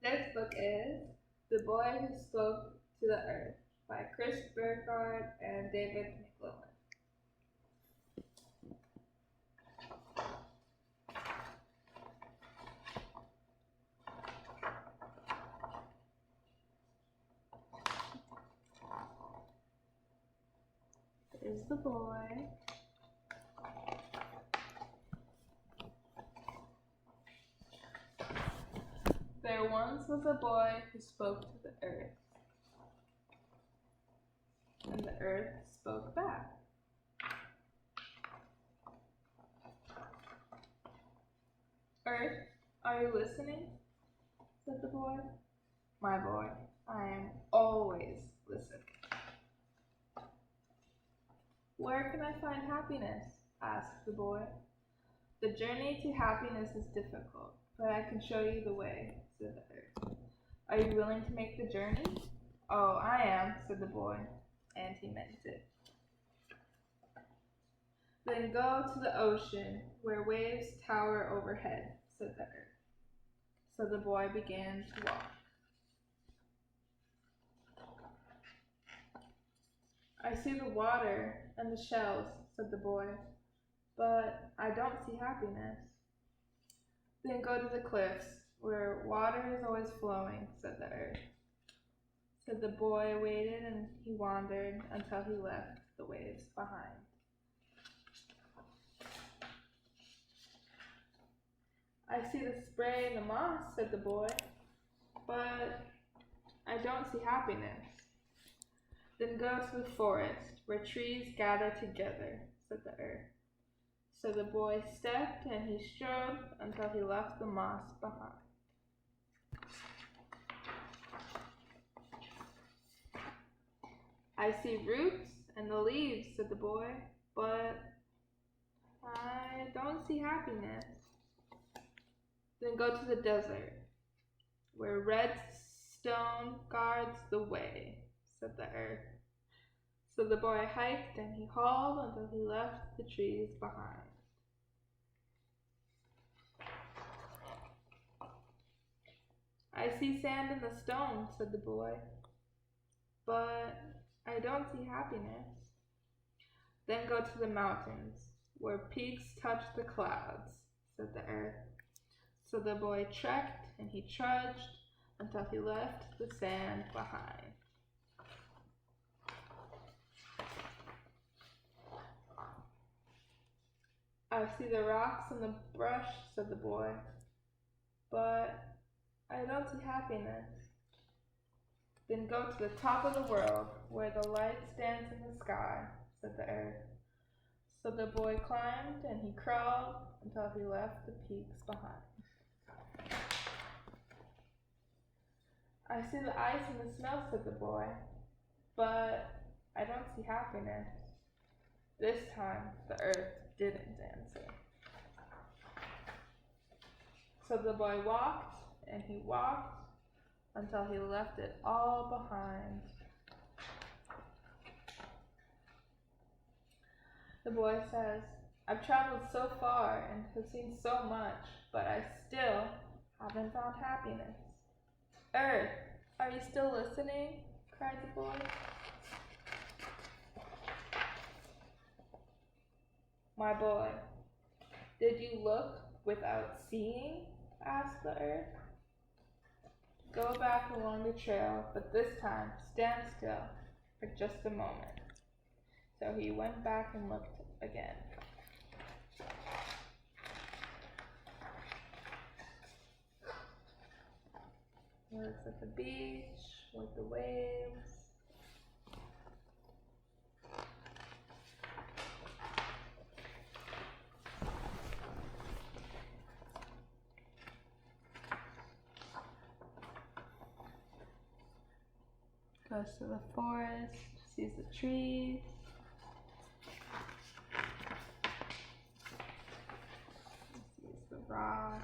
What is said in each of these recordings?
This book is The Boy Who Spoke to the Earth by Burkard and David McLowan. There's the boy. There once was a boy who spoke to the earth, and the earth spoke back. Earth, are you listening? Said the boy. My boy, I am always listening. Where can I find happiness? Asked the boy. The journey to happiness is difficult, but I can show you the way, said the earth. Are you willing to make the journey? Oh, I am, said the boy, and he meant it. Then go to the ocean, where waves tower overhead, said the earth. So the boy began to walk. I see the water and the shells, said the boy, but I don't see happiness. Then go to the cliffs, where water is always flowing, said the earth. So the boy waited and he wandered until he left the waves behind. I see the spray and the moss, said the boy, but I don't see happiness. Then go to the forest, where trees gather together, said the earth. So the boy stepped and he strode until he left the moss behind. I see roots and the leaves, said the boy, but I don't see happiness. Then go to the desert, where red stone guards the way, said the earth. So the boy hiked and he hauled until he left the trees behind. I see sand in the stone, said the boy, but I don't see happiness. Then go to the mountains, where peaks touch the clouds, said the earth. So the boy trekked and he trudged until he left the sand behind. I see the rocks and the brush, said the boy, but I don't see happiness. Then go to the top of the world, where the light stands in the sky, said the earth. So the boy climbed and he crawled until he left the peaks behind. I see the ice and the snow, said the boy, but I don't see happiness. This time, the earth didn't answer. So the boy walked and he walked until he left it all behind. The boy says, I've traveled so far and have seen so much, but I still haven't found happiness. Earth, are you still listening? Cried the boy. My boy, did you look without seeing? Asked the earth. Go back along the trail, but this time stand still for just a moment. So he went back and looked again. He looks at the beach with the waves. Goes to the forest, sees the trees. Sees the rocks.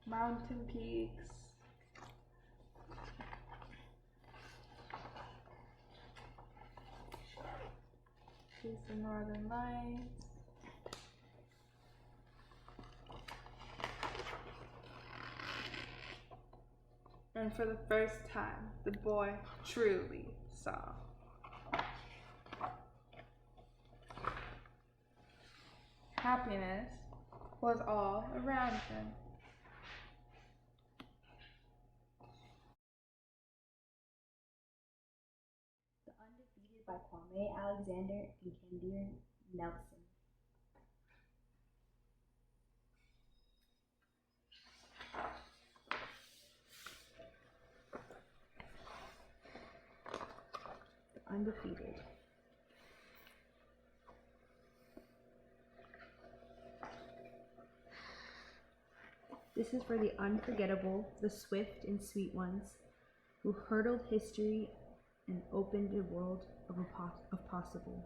Mountain peaks. Sees the northern lights. And for the first time, the boy truly saw. Happiness was all around him. The Undefeated by Kwame, Alexander, and Candier Nelson. The Undefeated. This is for the unforgettable, the swift and sweet ones, who hurdled history and opened a world of possible.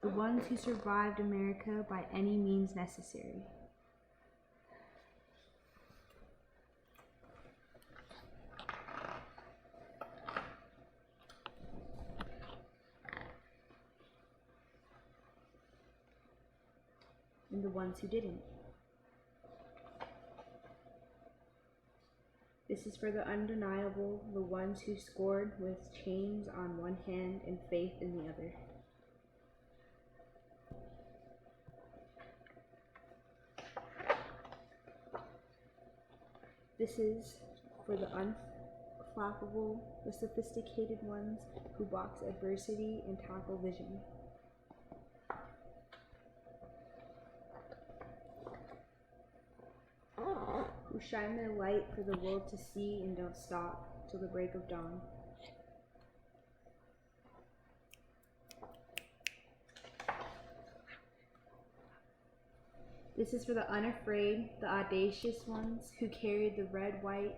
The ones who survived America by any means necessary. And the ones who didn't. This is for the undeniable, the ones who scored with chains on one hand and faith in the other. This is for the unflappable, the sophisticated ones who box adversity and tackle vision. Who shine their light for the world to see and don't stop till the break of dawn. This is for the unafraid, the audacious ones who carried the red, white,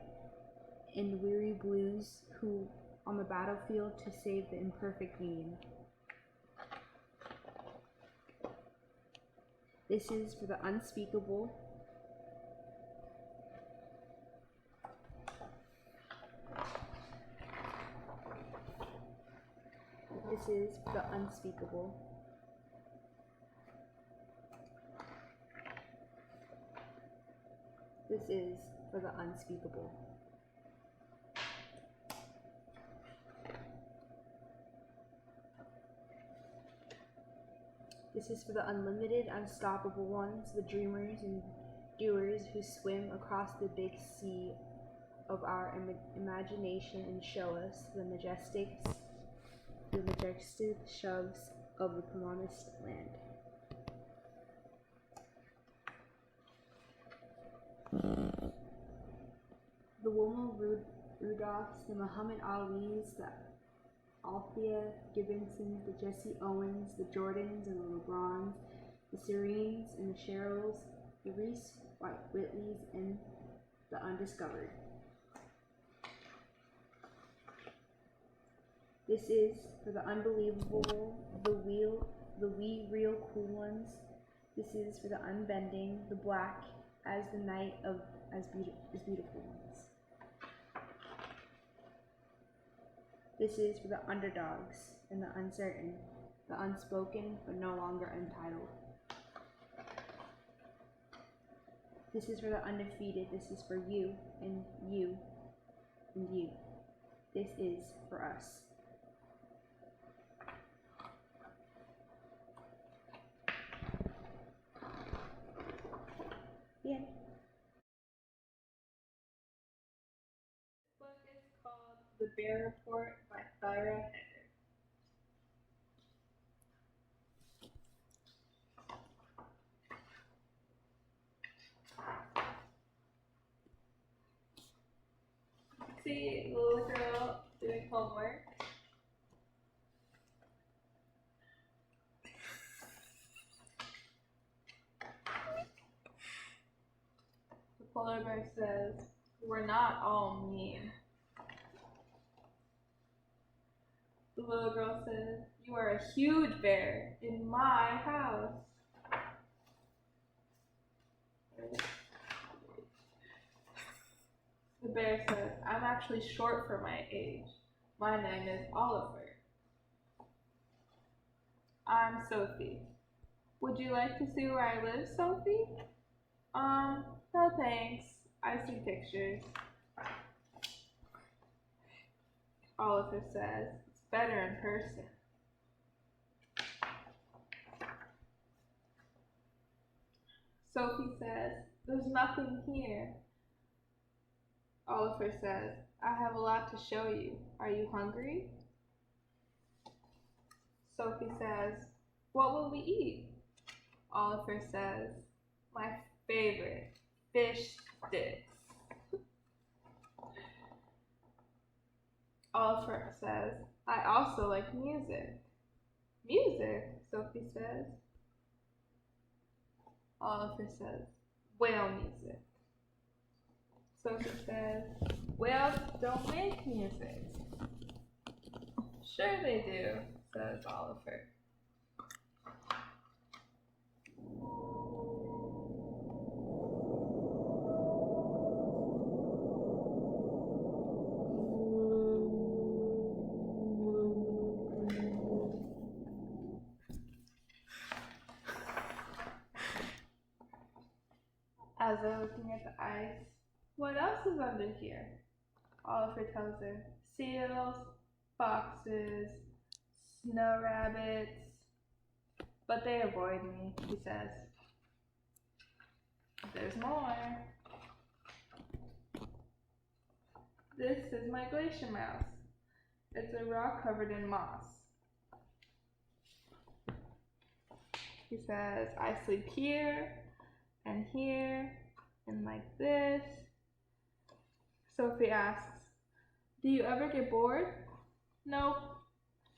and weary blues, who on the battlefield to save the imperfect union. This is for the unspeakable, this is for the unspeakable. This is for the unspeakable. This is for the unlimited, unstoppable ones, the dreamers and doers who swim across the big sea of our imagination and show us the majestic shoves of the promised land. The Wilma Rudolphs, the Muhammad Alis, the Althea Gibbonsons, the Jesse Owens, the Jordans and the LeBrons, the Serenes and the Cheryls, the Reese Whitleys, and the undiscovered. This is for the unbelievable, the wee real cool ones. This is for the unbending, the black as the night of as beautiful ones. This is for the underdogs and the uncertain, the unspoken but no longer untitled. This is for the undefeated. This is for you and you and you. This is for us. Yeah. This book is called The Bear Report by Thyra Heder. See the little girl doing homework. The polar bear says, "We're not all mean." The little girl says, "You are a huge bear in my house." The bear says, "I'm actually short for my age. My name is Oliver." "I'm Sophie." Would you like to see where I live, Sophie? No thanks. I see pictures. Oliver says, it's better in person. Sophie says, there's nothing here. Oliver says, I have a lot to show you. Are you hungry? Sophie says, what will we eat? Oliver says, my favorite, fish sticks. Oliver says, I also like music. Music, Sophie says. Oliver says, whale music. Sophie says, whales don't make music. Sure they do, says Oliver. As they're looking at the ice, what else is under here? Oliver tells her, seals, foxes, snow rabbits, but they avoid me, he says. There's more. This is my glacier mouse. It's a rock covered in moss. He says, I sleep here, and like this. Sophie asks, do you ever get bored? Nope.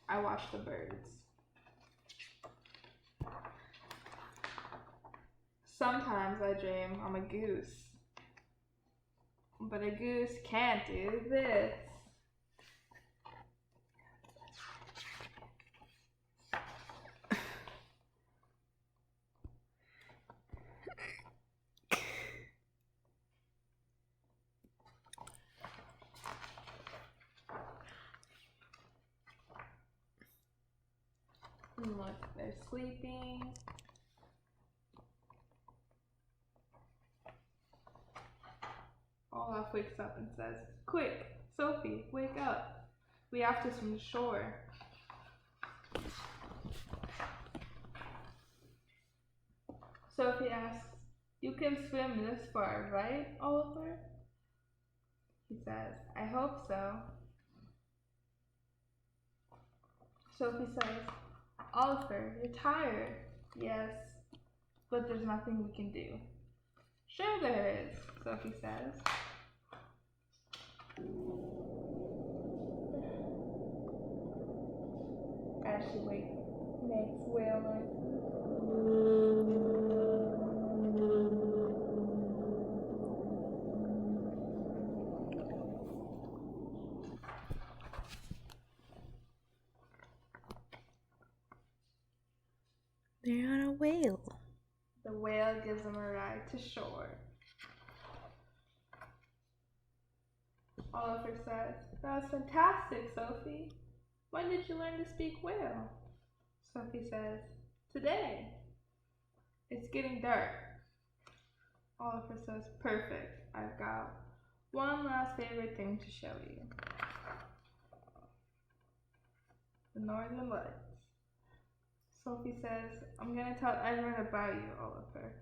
I watch the birds. Sometimes I dream I'm a goose. But a goose can't do this. And look, they're sleeping. Olaf wakes up and says, quick, Sophie, wake up. We have to swim to shore. Sophie asks, you can swim this far, right, Oliver? He says, I hope so. Sophie says, Oliver, you're tired. Yes, but there's nothing we can do. Sure there is, Sophie says. As she makes whale noises. They're on a whale. The whale gives them a ride to shore. Oliver says, that was fantastic, Sophie. When did you learn to speak whale? Sophie says, today. It's getting dark. Oliver says, perfect. I've got one last favorite thing to show you. The Northern Lights. Sophie says, I'm going to tell everyone about you, Oliver.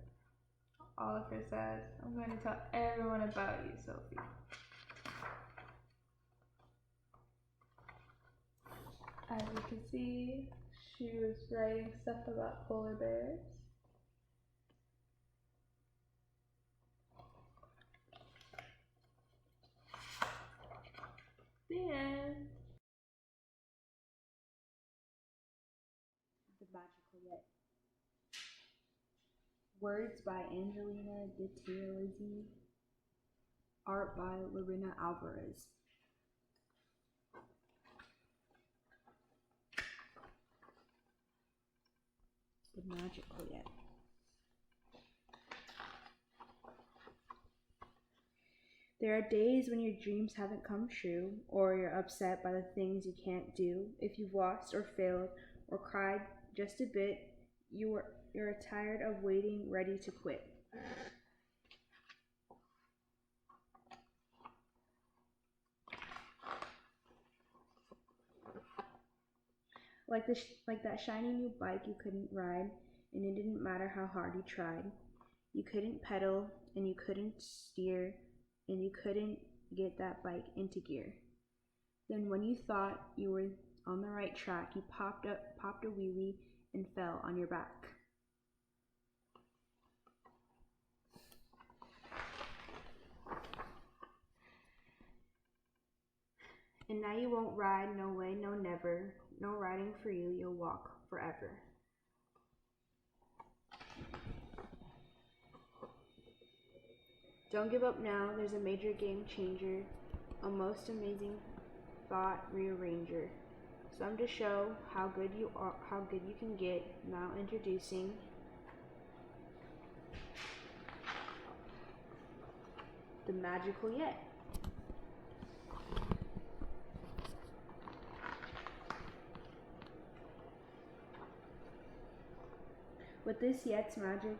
Oliver says, I'm going to tell everyone about you, Sophie. As you can see, she was writing stuff about polar bears. The end. The Magical Yet. Words by Angelina DiTerlizzi. Art by Lorena Alvarez. The Magical Yet. There are days when your dreams haven't come true, or you're upset by the things you can't do. If you've lost or failed or cried just a bit, you You're tired of waiting, ready to quit. Like that shiny new bike you couldn't ride, and it didn't matter how hard you tried. You couldn't pedal, and you couldn't steer, and you couldn't get that bike into gear. Then when you thought you were on the right track, you popped a wheelie and fell on your back. And now you won't ride, no way, no never. No riding for you, you'll walk forever. Don't give up now, there's a major game changer, a most amazing thought rearranger. Some to show how good you can get. Now introducing the magical yet. With this yet's magic,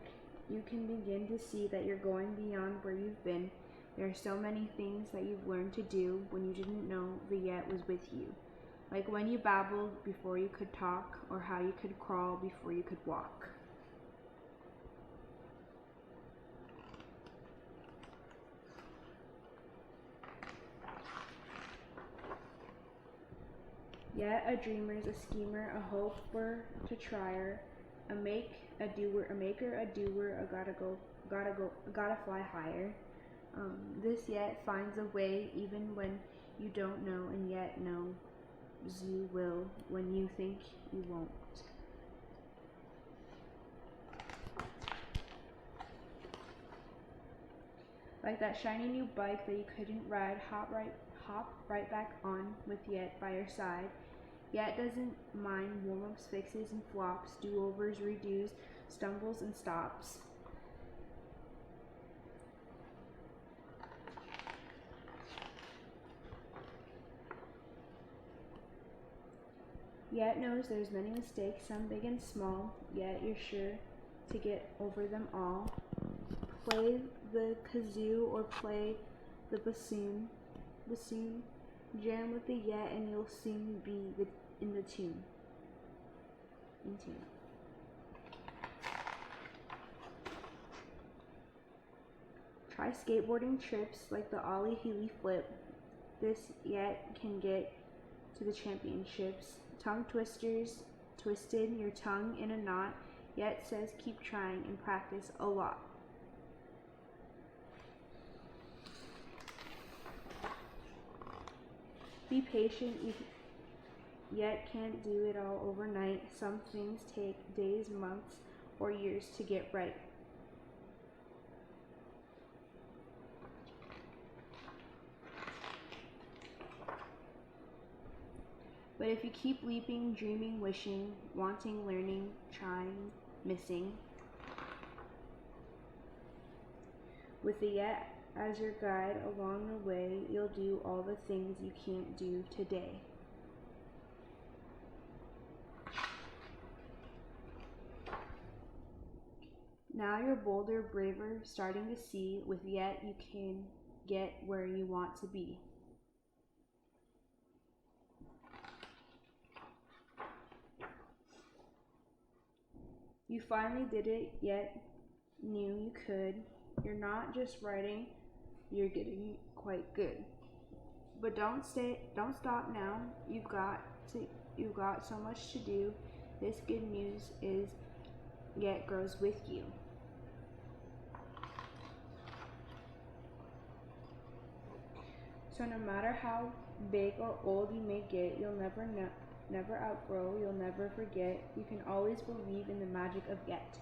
you can begin to see that you're going beyond where you've been. There are so many things that you've learned to do when you didn't know the yet was with you. Like when you babbled before you could talk, or how you could crawl before you could walk. Yet a dreamer's a schemer, a hoper to tryer, a maker, a doer, gotta fly higher. This yet finds a way even when you don't know, and yet knows you will when you think you won't. Like that shiny new bike that you couldn't ride, hop right back on with yet by your side. Yet doesn't mind warm-ups, fixes and flops, do-overs, redos, stumbles and stops. Yet knows there's many mistakes, some big and small, yet you're sure to get over them all. Play the kazoo or play the bassoon, jam with the yet and you'll soon be in tune. Try skateboarding trips like the ollie heely flip. This yet can get to the championships. Tongue twisters, twisted your tongue in a knot, yet says keep trying and practice a lot. Be patient, you yet can't do it all overnight. Some things take days, months, or years to get right. But if you keep leaping, dreaming, wishing, wanting, learning, trying, missing, with the yet as your guide along the way, you'll do all the things you can't do today. Now you're bolder, braver, starting to see with yet you can get where you want to be. You finally did it, yet knew you could. You're not just writing, you're getting quite good. But don't stop now. You've got so much to do. This good news is yet grows with you. So no matter how big or old you may get, you'll never outgrow, you'll never forget. You can always believe in the magic of yet.